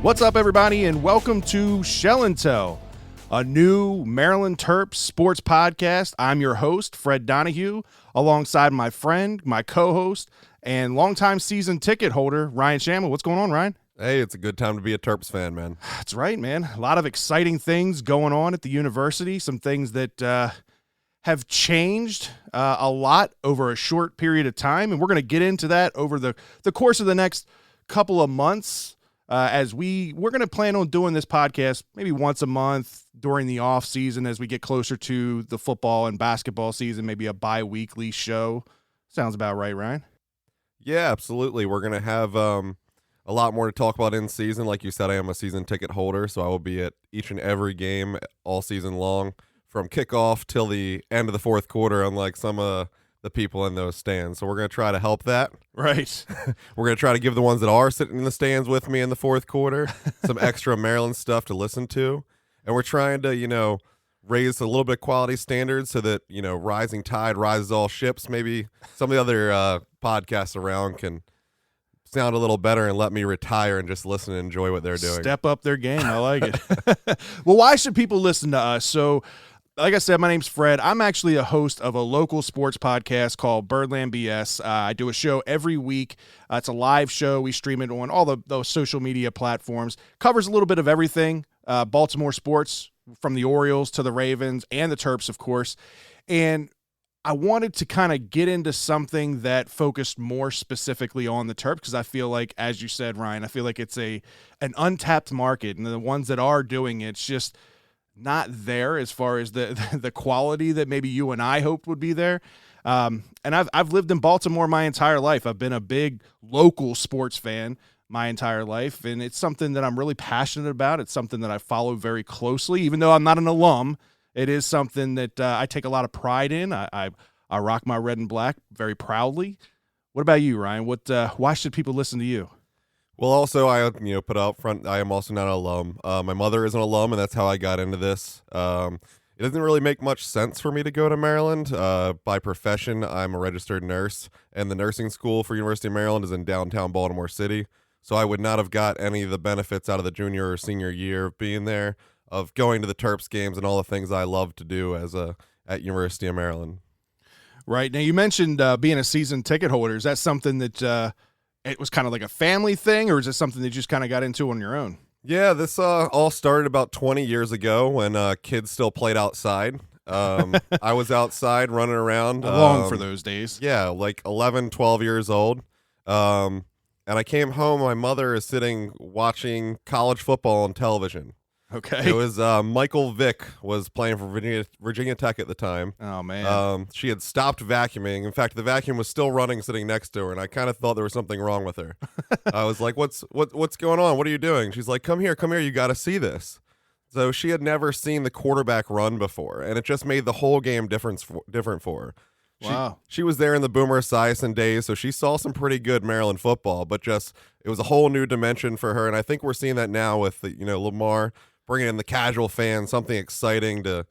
What's up, everybody, and welcome to Shell and Tell, a new Maryland Terps sports podcast. I'm your host, Fred Donahue, alongside my friend, my co-host, and longtime season ticket holder, Ryan Schammel. What's going on, Ryan? Hey, it's a good time to be a Terps fan, man. That's right, man. A lot of exciting things going on at the university, some things that have changed a lot over a short period of time, and we're going to get into that over the course of the next couple of months. As we're going to plan on doing this podcast maybe once a month during the off season as we get closer to the football and basketball season, maybe a bi-weekly show. Sounds about right, Ryan? Yeah, absolutely. We're going to have a lot more to talk about in season. Like you said, I am a season ticket holder, so I will be at each and every game all season long from kickoff till the end of the fourth quarter, unlike some of the people in those stands. So we're going to try to help that. Right. We're going to try to give the ones that are sitting in the stands with me in the fourth quarter some extra Maryland stuff to listen to. And we're trying to, raise a little bit of quality standards so that, rising tide rises all ships. Maybe some of the other podcasts around can sound a little better and let me retire and just listen and enjoy what they're doing. Step up their game. I like it. Well, why should people listen to us? So, like I said, my name's Fred. I'm actually a host of a local sports podcast called Birdland BS. I do a show every week. It's a live show. We stream it on all those social media platforms. Covers a little bit of everything. Baltimore sports, from the Orioles to the Ravens and the Terps, of course. And I wanted to kind of get into something that focused more specifically on the Terps because I feel like, as you said, Ryan, I feel like it's an untapped market, and the ones that are doing it's just not there as far as the quality that maybe you and I hoped would be there. And I've lived in Baltimore my entire life. I've been a big local sports fan my entire life, and it's something that I'm really passionate about. It's something that I follow very closely, even though I'm not an alum. It is something that I take a lot of pride in. I rock my red and black very proudly. What about you, Ryan? Why should people listen to you? Well, also, I put out front, I am also not an alum. My mother is an alum, and that's how I got into this. It doesn't really make much sense for me to go to Maryland. By profession, I'm a registered nurse, and the nursing school for University of Maryland is in downtown Baltimore City. So I would not have got any of the benefits out of the junior or senior year of being there, of going to the Terps games and all the things I love to do at University of Maryland. Right. Now, you mentioned being a season ticket holder. Is that something that it was kind of like a family thing, or is it something that you just kind of got into on your own? Yeah, this all started about 20 years ago when kids still played outside. I was outside running around. Long for those days. Yeah, like 11, 12 years old. And I came home. My mother is sitting watching college football on television. Okay. It was Michael Vick was playing for Virginia Tech at the time. Oh, man. She had stopped vacuuming. In fact, the vacuum was still running sitting next to her, and I kind of thought there was something wrong with her. I was like, what's going on? What are you doing? She's like, come here. You got to see this. So she had never seen the quarterback run before, and it just made the whole game different for her. Wow. She was there in the Boomer Esiason days, so she saw some pretty good Maryland football, but just it was a whole new dimension for her, and I think we're seeing that now with Lamar bringing in the casual fan, something exciting that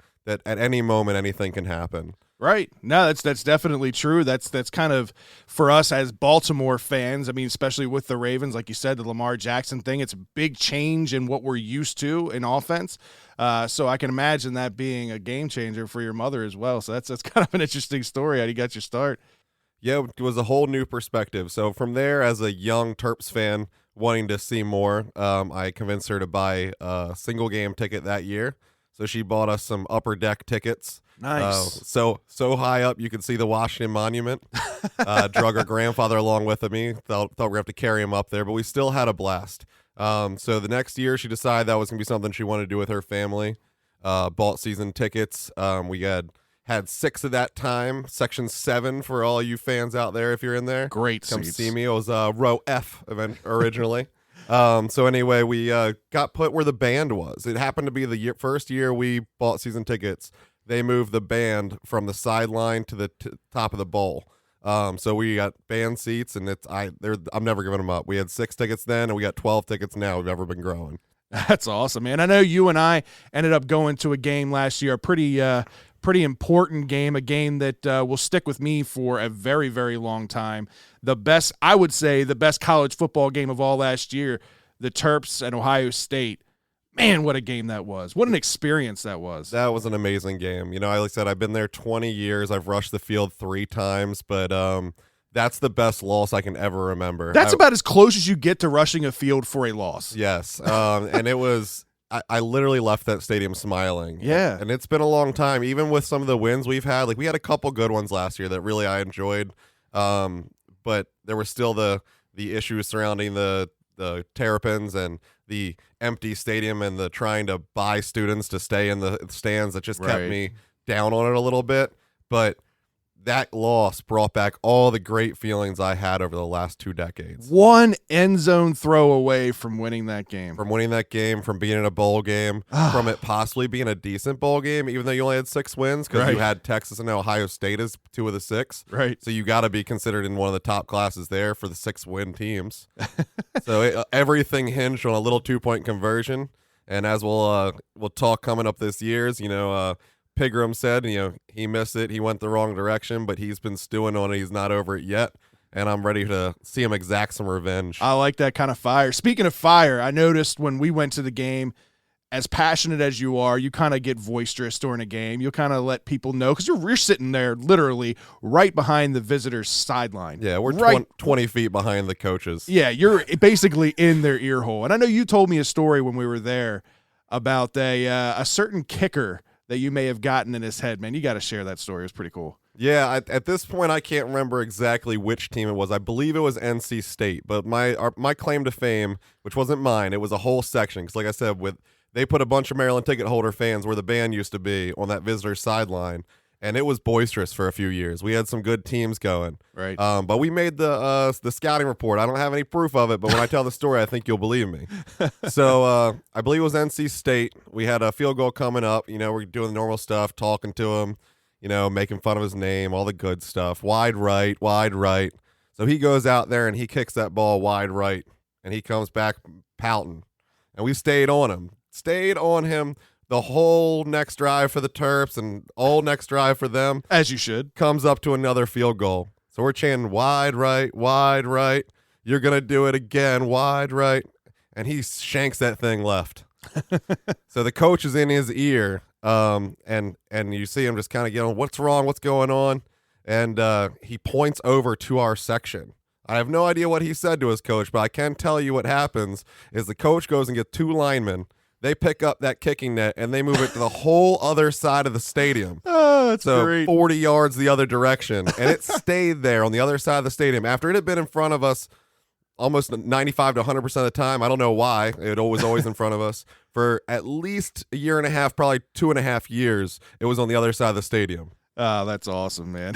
at any moment anything can happen. Right. No, that's definitely true. That's kind of for us as Baltimore fans. I mean, especially with the Ravens, like you said, the Lamar Jackson thing, it's a big change in what we're used to in offense. So I can imagine that being a game changer for your mother as well. So that's kind of an interesting story how you got your start. Yeah, it was a whole new perspective. So from there, as a young Terps fan wanting to see more, I convinced her to buy a single game ticket that year. So she bought us some upper deck tickets. Nice. So high up you could see the Washington Monument. Drug her grandfather along with me. Thought we're going to have to carry him up there, but we still had a blast. So the next year she decided that was going to be something she wanted to do with her family. Bought season tickets. We had 6 at that time. Section 7 for all you fans out there if you're in there. Great Come seats. see me. It was row F event originally. So anyway, we got put where the band was. It happened to be the first year we bought season tickets. They moved the band from the sideline to the top of the bowl. So we got band seats, and I'm never giving them up. We had 6 tickets then, and we got 12 tickets now. We've ever been growing. That's awesome, man. I know you and I ended up going to a game last year, a pretty important game, a game that will stick with me for a very, very long time. I would say the best college football game of all last year. the Terps and Ohio State. Man, what a game that was. What an experience that was. That was an amazing game. Like I said, I've been there 20 years. I've rushed the field 3 times, but that's the best loss I can ever remember. That's about as close as you get to rushing a field for a loss. Yes. And it was I literally left that stadium smiling. Yeah. And it's been a long time, even with some of the wins we've had. Like we had a couple good ones last year that really I enjoyed. But there were still the issues surrounding the Terrapins and the empty stadium and the trying to buy students to stay in the stands that just kept me down on it a little bit. But that loss brought back all the great feelings I had over the last 2 decades. One end zone throw away from winning that game. From being in a bowl game, from it possibly being a decent bowl game, even though you only had 6 wins because you had Texas and Ohio State as 2 of the 6. Right. So you got to be considered in one of the top classes there for the 6-win teams. So everything hinged on a little 2-point conversion. And as we'll talk coming up this year's, Pigram said, he missed it. He went the wrong direction, but he's been stewing on it. He's not over it yet, and I'm ready to see him exact some revenge. I like that kind of fire. Speaking of fire, I noticed when we went to the game, as passionate as you are, you kind of get boisterous during a game. You'll kind of let people know because you're sitting there literally right behind the visitors' sideline. Yeah, we're 20 feet behind the coaches. Yeah, you're basically in their ear hole. And I know you told me a story when we were there about a certain kicker that you may have gotten in his head. Man, you got to share that story. It was pretty cool. Yeah, at this point, I can't remember exactly which team it was. I believe it was NC State, but my claim to fame, which wasn't mine, it was a whole section. Because like I said, they put a bunch of Maryland ticket holder fans where the band used to be on that visitor sideline, and it was boisterous for a few years. We had some good teams going. Right. But we made the scouting report. I don't have any proof of it, but when I tell the story, I think you'll believe me. So I believe it was NC State. We had a field goal coming up. We're doing the normal stuff, talking to him, making fun of his name, all the good stuff. Wide right. So he goes out there and he kicks that ball wide right, and he comes back pouting. And we stayed on him the whole next drive for the Terps and all next drive for them. As you should. Comes up to another field goal. So we're chanting wide right. You're going to do it again, wide right. And he shanks that thing left. So the coach is in his ear, and you see him just kind of getting, what's wrong, what's going on? And he points over to our section. I have no idea what he said to his coach, but I can tell you what happens is the coach goes and gets 2 linemen. They pick up that kicking net, and they move it to the whole other side of the stadium. Oh, that's great. 40 yards the other direction. And it stayed there on the other side of the stadium. After it had been in front of us almost 95 to 100% of the time, I don't know why, it was always in front of us, for at least a year and a half, probably 2.5 years, it was on the other side of the stadium. Oh, that's awesome, man.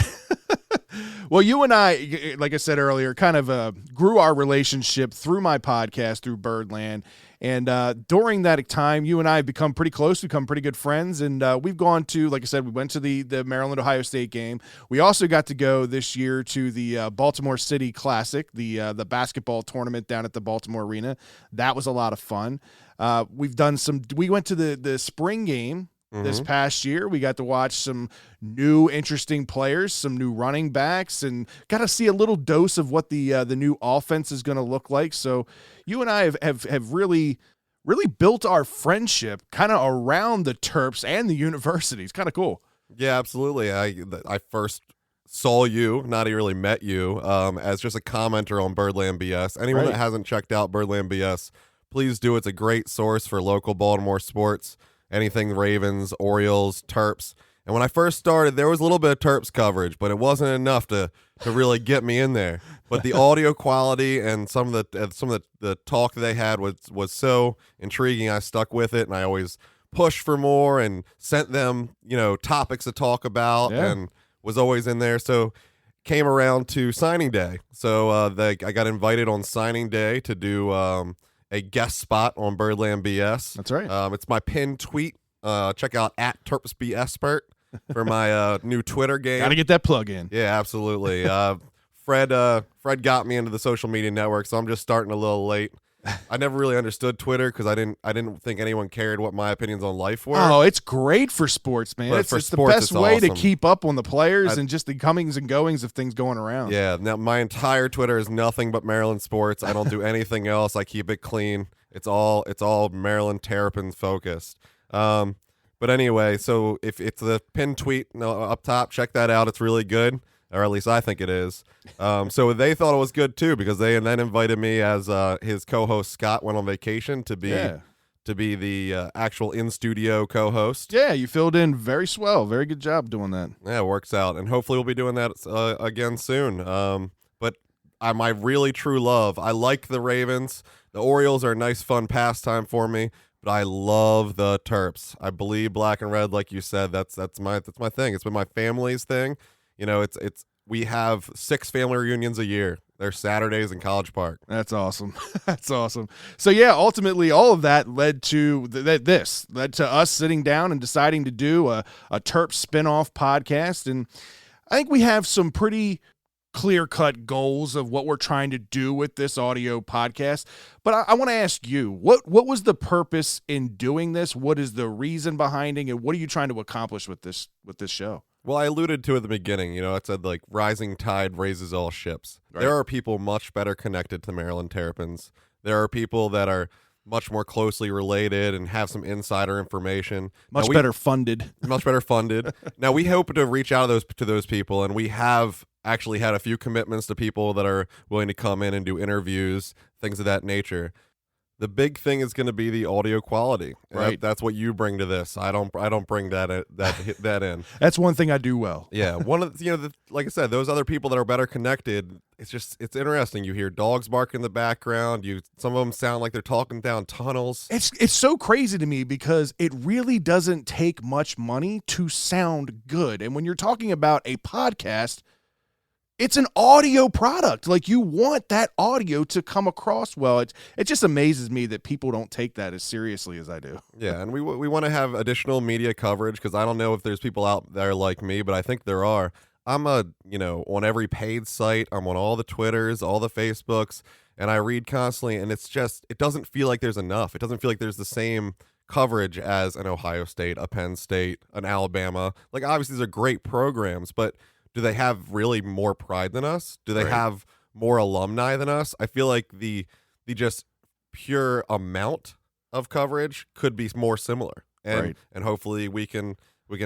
Well, you and I, like I said earlier, kind of grew our relationship through my podcast, through Birdland. And during that time, you and I have become pretty close, become pretty good friends. And we've gone to, like I said, we went to the Maryland-Ohio State game. We also got to go this year to the Baltimore City Classic, the basketball tournament down at the Baltimore Arena. That was a lot of fun. We went to the spring game. This past year, we got to watch some new interesting players, some new running backs, and got to see a little dose of what the new offense is going to look like. So you and I have really built our friendship kind of around the Terps and the university. It's kind of cool. Yeah, absolutely. I first saw you, not really met you, as just a commenter on Birdland BS. Anyone that hasn't checked out Birdland BS, please do. It's a great source for local Baltimore sports. Anything Ravens, Orioles, Terps. And when I first started, there was a little bit of Terps coverage, but it wasn't enough to really get me in there. But the audio quality and some of the talk that they had was so intriguing. I stuck with it, and I always pushed for more and sent them, topics to talk about, and was always in there. So came around to signing day. So I got invited on signing day to do a guest spot on Birdland BS. That's right. It's my pinned tweet. Check out @TerpsBExpert for my new Twitter game. Got to get that plug in. Yeah, absolutely. Fred got me into the social media network, so I'm just starting a little late. I never really understood Twitter because I didn't think anyone cared what my opinions on life were. Oh, it's great for sports, man. But It's, for it's sports, the best it's way to awesome. keep up on the players and just the comings and goings of things going around. Yeah, now my entire Twitter is nothing but Maryland sports. I don't do anything else. I keep it clean. It's all Maryland Terrapins focused. But anyway, so if it's the pinned tweet up top, check that out. It's really good, or at least I think it is. So they thought it was good too because they then invited me as his co-host Scott went on vacation to be the actual in-studio co-host. Yeah, you filled in very swell. Very good job doing that. Yeah, it works out, and hopefully we'll be doing that again soon. But my really true love, I like the Ravens. The Orioles are a nice, fun pastime for me. But I love the Terps. I believe black and red, like you said. That's my thing. It's been my family's thing. You know, we have 6 family reunions a year. They're Saturdays in College Park. That's awesome. That's awesome. So yeah, ultimately, all of that led to led to us sitting down and deciding to do a Terps spinoff podcast, and I think we have some pretty clear-cut goals of what we're trying to do with this audio podcast. But I want to ask you, what was the purpose in doing this? What is the reason behind it, and what are you trying to accomplish with this show? Well, I alluded to at the beginning, it said like rising tide raises all ships. Right. There are people much better connected to Maryland Terrapins. There are people that are much more closely related and have some insider information. Much better funded. Much better funded. Now, we hope to reach out to those people, and we have actually had a few commitments to people that are willing to come in and do interviews, things of that nature. The big thing is going to be the audio quality. Right. That's what you bring to this. I don't bring that in. That's one thing I do well. Yeah. One of like I said, those other people that are better connected, it's interesting. You hear dogs bark in the background. Some of them sound like they're talking down tunnels. It's so crazy to me because it really doesn't take much money to sound good. And when you're talking about a podcast, it's an audio product. Like, you want that audio to come across well. It just amazes me that people don't take that as seriously as I do. Yeah, and we want to have additional media coverage because I don't know if there's people out there like me, but I think there are. I'm on every paid site. I'm on all the Twitters, all the Facebooks, and I read constantly, and it doesn't feel like there's enough. It doesn't feel like there's the same coverage as an Ohio State, a Penn State, an Alabama. Like, obviously, these are great programs, but do they have really more pride than us? Do they have more alumni than us? I feel like the just pure amount of coverage could be more similar, and hopefully we can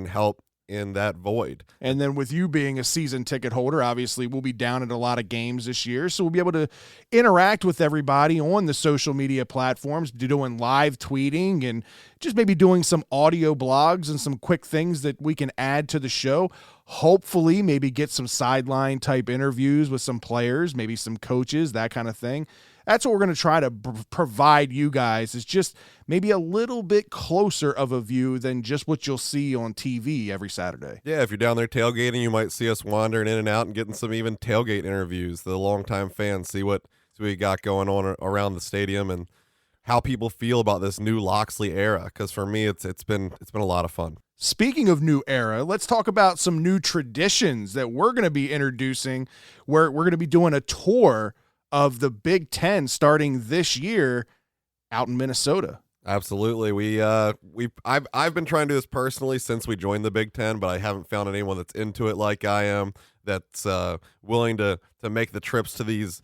help in that void. And then with you being a season ticket holder, obviously we'll be down at a lot of games this year, so we'll be able to interact with everybody on the social media platforms, doing live tweeting and just maybe doing some audio blogs and some quick things that we can add to the show. Hopefully maybe get some sideline type interviews with some players, maybe some coaches, that kind of thing. That's what we're going to try to provide you guys, is just maybe a little bit closer of a view than just what you'll see on TV every Saturday. Yeah, if you're down there tailgating, you might see us wandering in and out and getting some even tailgate interviews. The longtime fans see what we got going on around the stadium and how people feel about this new Loxley era. Because for me, it's been a lot of fun. Speaking of new era, let's talk about some new traditions that we're going to be introducing, where we're going to be doing a tour of the Big Ten starting this year out in Minnesota. Absolutely. I've been trying to do this personally since we joined the Big Ten, but I haven't found anyone that's into it like I am, that's willing to make the trips to these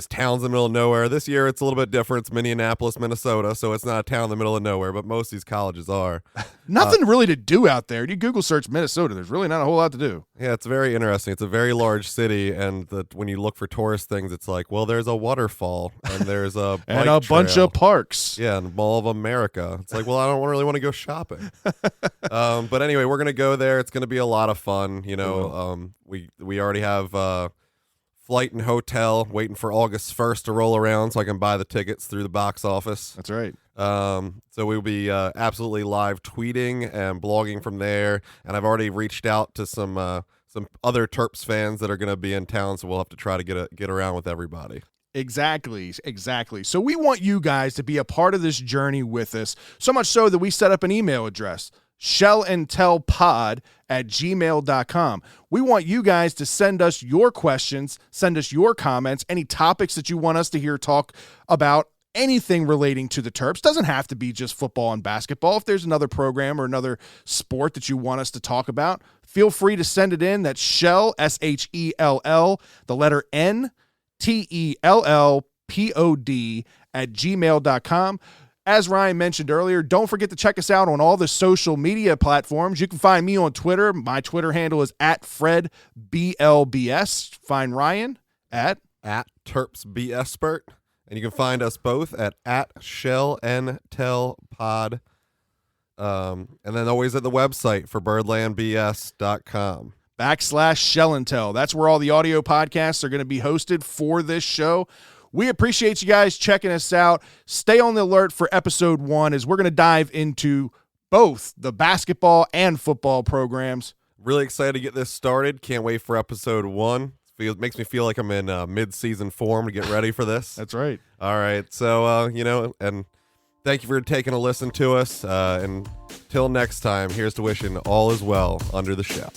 towns in the middle of nowhere. This year it's a little bit different. It's Minneapolis, Minnesota, so it's not a town in the middle of nowhere, but most of these colleges are. Nothing really to do out there. You Google search Minnesota, there's really not a whole lot to do. Yeah, it's very interesting. It's a very large city, and when you look for tourist things, it's like, well, there's a waterfall, and there's a and a bunch of parks. Yeah, and Mall of America. It's like, well, I don't really want to go shopping. But anyway, we're going to go there. It's going to be a lot of fun. We already have flight and hotel waiting for August 1st to roll around so I can buy the tickets through the box office. That's right. So we'll be absolutely live tweeting and blogging from there. And I've already reached out to some other Terps fans that are going to be in town, so we'll have to try to get around with everybody. Exactly. So we want you guys to be a part of this journey with us, so much so that we set up an email address. shellandtellpod@gmail.com. We want you guys to send us your questions, send us your comments, any topics that you want us to hear talk about, anything relating to the Terps. Doesn't have to be just football and basketball. If there's another program or another sport that you want us to talk about, feel free to send it in. That's Shell, SHELL, the letter NTELLPOD @gmail.com. As Ryan mentioned earlier, don't forget to check us out on all the social media platforms. You can find me on Twitter. My Twitter handle is @FredBLBS. Find Ryan at TerpsBSpert. And you can find us both at ShellandTellPod. And then always at the website for birdlandbs.com. /ShellandTell. That's where all the audio podcasts are going to be hosted for this show. We appreciate you guys checking us out. Stay on the alert for episode 1 as we're going to dive into both the basketball and football programs. Really excited to get this started. Can't wait for episode 1. Makes me feel like I'm in mid-season form to get ready for this. That's right. All right. So, and thank you for taking a listen to us. And till next time, here's to wishing all is well under the shell.